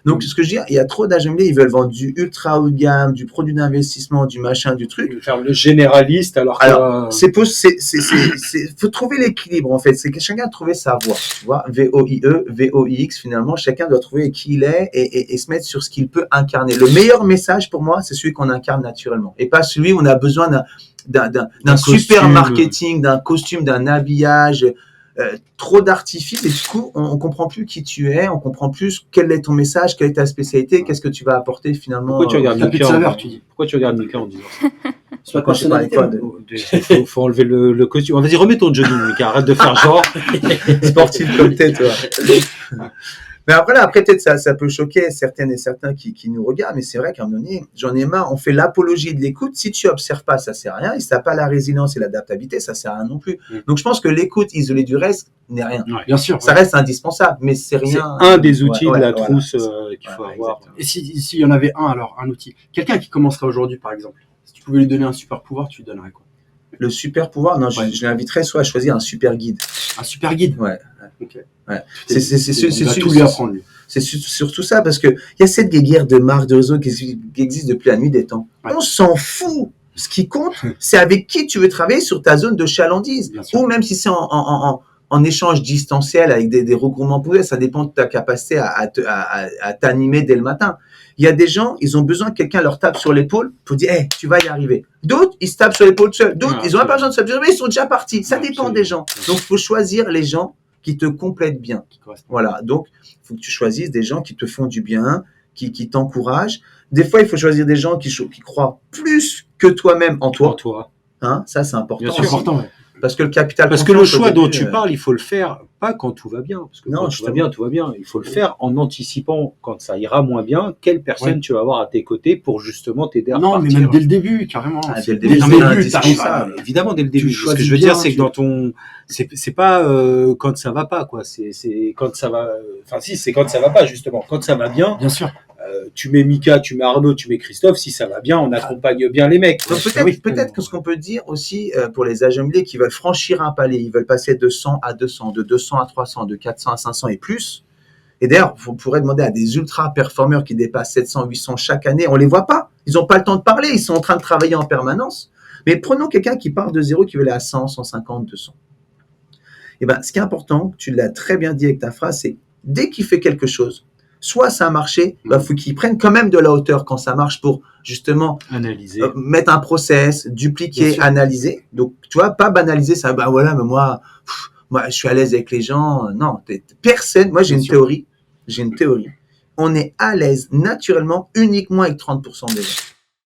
Donc, ce que je veux dire, il y a trop d'agents immobiliers, ils veulent vendre du ultra haut de gamme, du produit d'investissement, du machin, du truc. Ils veulent faire le généraliste alors faut trouver l'équilibre, en fait. C'est que chacun a trouvé sa voie, tu vois. VOIE, VOIX, finalement, chacun doit trouver qui il est et se mettre sur ce qu'il peut incarner. Le meilleur message pour moi, c'est celui qu'on incarne naturellement et pas celui où on a besoin d'un super marketing, d'un costume, d'un habillage, trop d'artifices et du coup, on comprend plus qui tu es, on comprend plus quel est ton message, quelle est ta spécialité, qu'est-ce que tu vas apporter finalement. Pourquoi tu regardes Mika en disant ça? Soit quand je parlais quoi de... faut enlever le costume. Vas-y, remets ton jogging, Mika, arrête de faire genre. Sportif comme t'es, toi. Mais après, peut-être ça peut choquer certaines et certains qui nous regardent, mais c'est vrai qu'à un moment donné, j'en ai marre, on fait l'apologie de l'écoute. Si tu observes pas, ça sert à rien. Et si t'as pas la résilience et l'adaptabilité, ça sert à rien non plus. Donc, je pense que l'écoute isolée du reste n'est rien. Ouais, bien sûr. Ça reste indispensable, mais c'est rien. C'est un des outils de la trousse qu'il faut avoir. Exactement. Et s'il y en avait un outil, quelqu'un qui commencerait aujourd'hui, par exemple, si tu pouvais lui donner un super pouvoir, tu lui donnerais quoi? Le super pouvoir, non, je l'inviterais soit à choisir un super guide. Un super guide? Ouais. Ok. Ouais. C'est surtout ça, parce que il y a cette guerre de marques, de réseaux qui existe depuis la nuit des temps. Ouais. On s'en fout. Ce qui compte, c'est avec qui tu veux travailler sur ta zone de chalandise. Ou même si c'est en échange distanciel avec des regroupements poussés, ça dépend de ta capacité à t'animer dès le matin. Il y a des gens, ils ont besoin que quelqu'un leur tape sur l'épaule pour dire hey, tu vas y arriver. D'autres, ils se tapent sur l'épaule seuls. D'autres, ils n'ont pas besoin de se taper sur l'épaule, ils sont déjà partis. Ça dépend des gens. Donc, il faut choisir les gens qui te complètent bien. Voilà. Donc, il faut que tu choisisses des gens qui te font du bien, qui t'encouragent. Des fois, il faut choisir des gens qui croient plus que toi-même en toi. Hein, ça, c'est important. Bien sûr, important, ouais. Parce que le capital. Parce que le choix dont tu parles, il faut le faire pas quand tout va bien. Parce que non, quand tout va bien. Il faut le faire en anticipant quand ça ira moins bien, quelle personne tu vas avoir à tes côtés pour justement t'aider à repartir. Non, mais même dès le début, carrément. Dès le début, évidemment, dès le début. Ce que je veux dire, c'est que dans ton, c'est pas quand ça va pas, quoi. C'est quand ça va. Enfin, si, c'est quand ça va pas, justement. Quand ça va bien. Bien sûr. Tu mets Mika, tu mets Arnaud, tu mets Christophe, si ça va bien, on accompagne bien les mecs. Donc peut-être que ce qu'on peut dire aussi pour les agents immobiliers qui veulent franchir un palier, ils veulent passer de 100 à 200, de 200 à 300, de 400 à 500 et plus. Et d'ailleurs, on pourrait demander à des ultra performeurs qui dépassent 700, 800 chaque année, on les voit pas. Ils n'ont pas le temps de parler, ils sont en train de travailler en permanence. Mais prenons quelqu'un qui part de zéro, qui veut aller à 100, 150, 200. Et ben, ce qui est important, tu l'as très bien dit avec ta phrase, c'est dès qu'il fait quelque chose, soit ça a marché, faut qu'il prenne quand même de la hauteur quand ça marche pour justement analyser, mettre un process, dupliquer, analyser. Donc, tu vois, pas banaliser ça. Ben voilà, mais moi, je suis à l'aise avec les gens. Non, personne. Moi, j'ai une théorie. On est à l'aise naturellement uniquement avec 30% des gens.